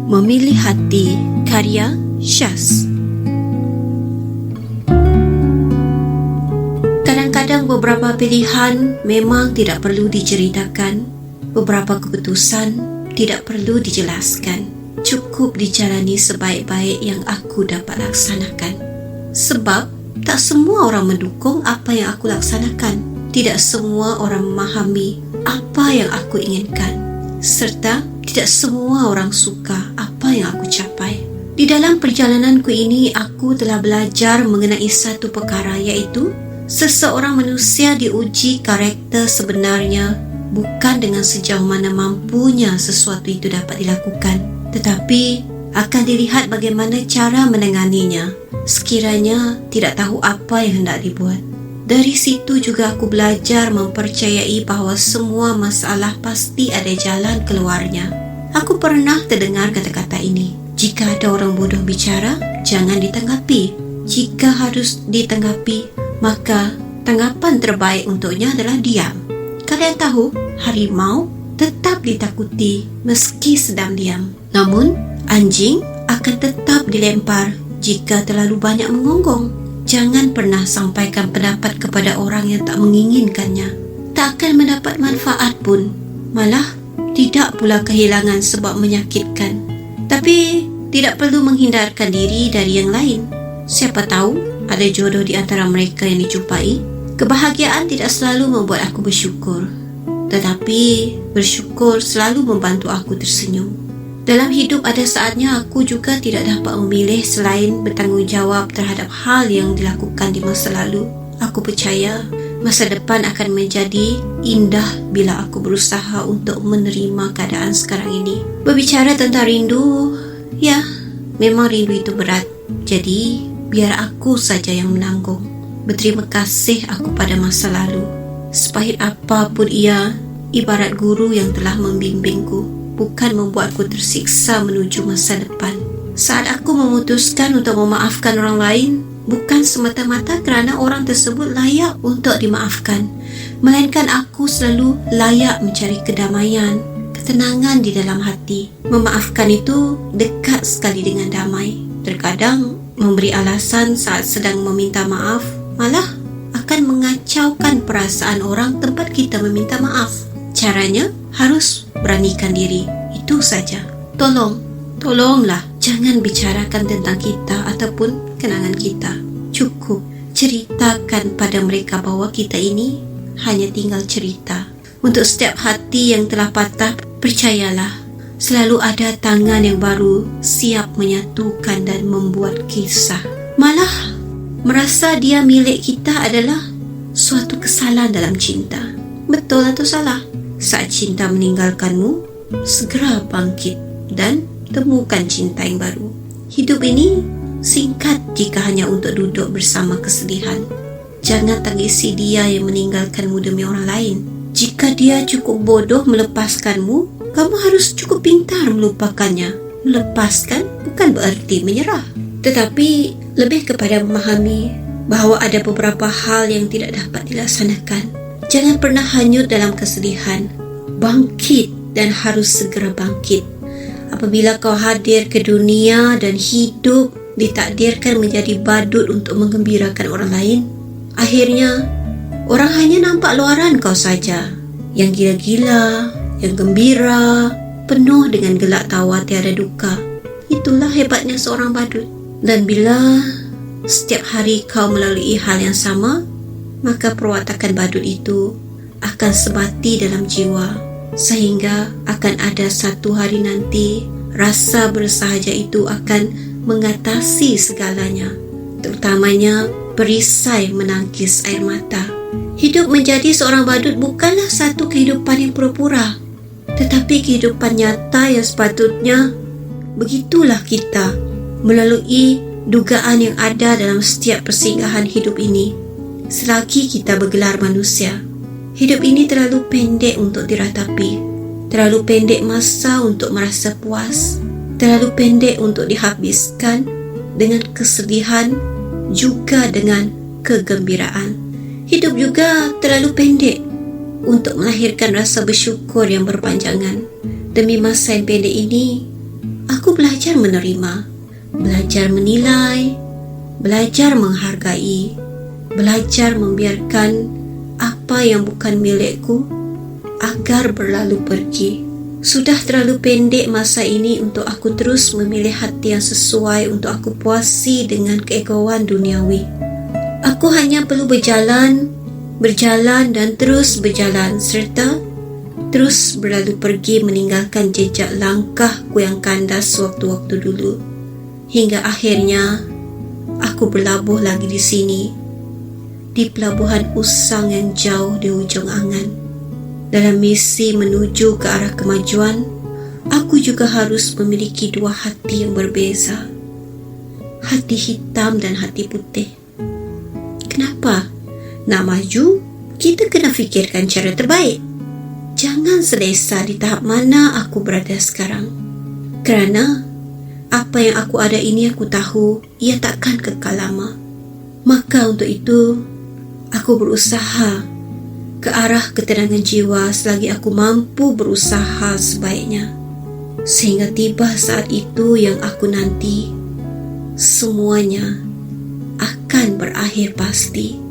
Memilih Hati, karya Syaz. Kadang-kadang beberapa pilihan memang tidak perlu diceritakan, beberapa keputusan tidak perlu dijelaskan. Cukup dijalani sebaik-baik yang aku dapat laksanakan. Sebab tak semua orang mendukung apa yang aku laksanakan. Tidak semua orang memahami apa yang aku inginkan. Serta tidak semua orang suka apa yang aku capai. Di dalam perjalananku ini, aku telah belajar mengenai satu perkara, iaitu seseorang manusia diuji karakter sebenarnya bukan dengan sejauh mana mampunya sesuatu itu dapat dilakukan, tetapi akan dilihat bagaimana cara menanganinya sekiranya tidak tahu apa yang hendak dibuat. Dari situ juga aku belajar mempercayai bahawa semua masalah pasti ada jalan keluarnya. Aku pernah terdengar kata-kata ini: jika ada orang bodoh bicara, jangan ditanggapi. Jika harus ditanggapi, maka tanggapan terbaik untuknya adalah diam. Kalian tahu, harimau tetap ditakuti meski sedang diam. Namun, anjing akan tetap dilempar jika terlalu banyak mengonggong. Jangan pernah sampaikan pendapat kepada orang yang tak menginginkannya. Tak akan mendapat manfaat pun. Malah, tidak pula kehilangan sebab menyakitkan. Tapi, tidak perlu menghindarkan diri dari yang lain. Siapa tahu, ada jodoh di antara mereka yang dijumpai. Kebahagiaan tidak selalu membuat aku bersyukur. Tetapi, bersyukur selalu membantu aku tersenyum. Dalam hidup ada saatnya aku juga tidak dapat memilih selain bertanggungjawab terhadap hal yang dilakukan di masa lalu. Aku percaya masa depan akan menjadi indah bila aku berusaha untuk menerima keadaan sekarang ini. Berbicara tentang rindu, ya, memang rindu itu berat. Jadi, biar aku saja yang menanggung. Berterima kasih aku pada masa lalu. Sepahit apapun ia, ibarat guru yang telah membimbingku, bukan membuatku tersiksa menuju masa depan. Saat aku memutuskan untuk memaafkan orang lain, bukan semata-mata kerana orang tersebut layak untuk dimaafkan, melainkan aku selalu layak mencari kedamaian, ketenangan di dalam hati. Memaafkan itu dekat sekali dengan damai. Terkadang memberi alasan saat sedang meminta maaf malah akan mengacaukan perasaan orang tempat kita meminta maaf. Caranya harus beranikan diri. Itu saja. Tolonglah jangan bicarakan tentang kita ataupun kenangan kita. Cukup ceritakan pada mereka bahawa kita ini hanya tinggal cerita. Untuk setiap hati yang telah patah, percayalah, selalu ada tangan yang baru siap menyatukan dan membuat kisah. Malah merasa dia milik kita adalah suatu kesalahan dalam cinta. Betul atau salah? Saat cinta meninggalkanmu, segera bangkit dan temukan cinta yang baru. Hidup ini singkat jika hanya untuk duduk bersama kesedihan. Jangan tangisi dia yang meninggalkanmu demi orang lain. Jika dia cukup bodoh melepaskanmu, kamu harus cukup pintar melupakannya. Melepaskan bukan bererti menyerah, tetapi lebih kepada memahami bahawa ada beberapa hal yang tidak dapat dilaksanakan. Jangan pernah hanyut dalam kesedihan. Bangkit dan harus segera bangkit. Apabila kau hadir ke dunia dan hidup ditakdirkan menjadi badut untuk menggembirakan orang lain, akhirnya orang hanya nampak luaran kau saja, yang gila-gila, yang gembira, penuh dengan gelak tawa tiada duka. Itulah hebatnya seorang badut. Dan bila setiap hari kau melalui hal yang sama, maka perwatakan badut itu akan sebati dalam jiwa, sehingga akan ada satu hari nanti rasa bersahaja itu akan mengatasi segalanya, terutamanya perisai menangkis air mata. Hidup menjadi seorang badut bukanlah satu kehidupan yang pura-pura, tetapi kehidupan nyata yang sepatutnya. Begitulah kita melalui dugaan yang ada dalam setiap persinggahan hidup ini. Selagi kita bergelar manusia, hidup ini terlalu pendek untuk diratapi, terlalu pendek masa untuk merasa puas, terlalu pendek untuk dihabiskan dengan kesedihan juga dengan kegembiraan. Hidup juga terlalu pendek untuk melahirkan rasa bersyukur yang berpanjangan. Demi masa yang pendek ini, aku Aku belajar menerima, belajar menilai, belajar menghargai, belajar membiarkan apa yang bukan milikku agar berlalu pergi. Sudah terlalu pendek masa ini untuk aku terus memilih hati yang sesuai untuk aku puasi dengan keegoan duniawi. Aku hanya perlu berjalan dan terus berjalan serta terus berlalu pergi meninggalkan jejak langkahku yang kandas waktu-waktu dulu. Hingga akhirnya aku berlabuh lagi di sini, di pelabuhan usang yang jauh di ujung angan. Dalam misi menuju ke arah kemajuan, aku juga harus memiliki dua hati yang berbeza. Hati hitam dan hati putih. Kenapa? Nak maju, kita kena fikirkan cara terbaik. Jangan selesa di tahap mana aku berada sekarang. Kerana apa yang aku ada ini aku tahu ia takkan kekal lama. Maka untuk itu, aku berusaha ke arah ketenangan jiwa selagi aku mampu berusaha sebaiknya. Sehingga tiba saat itu yang aku nanti, semuanya akan berakhir pasti.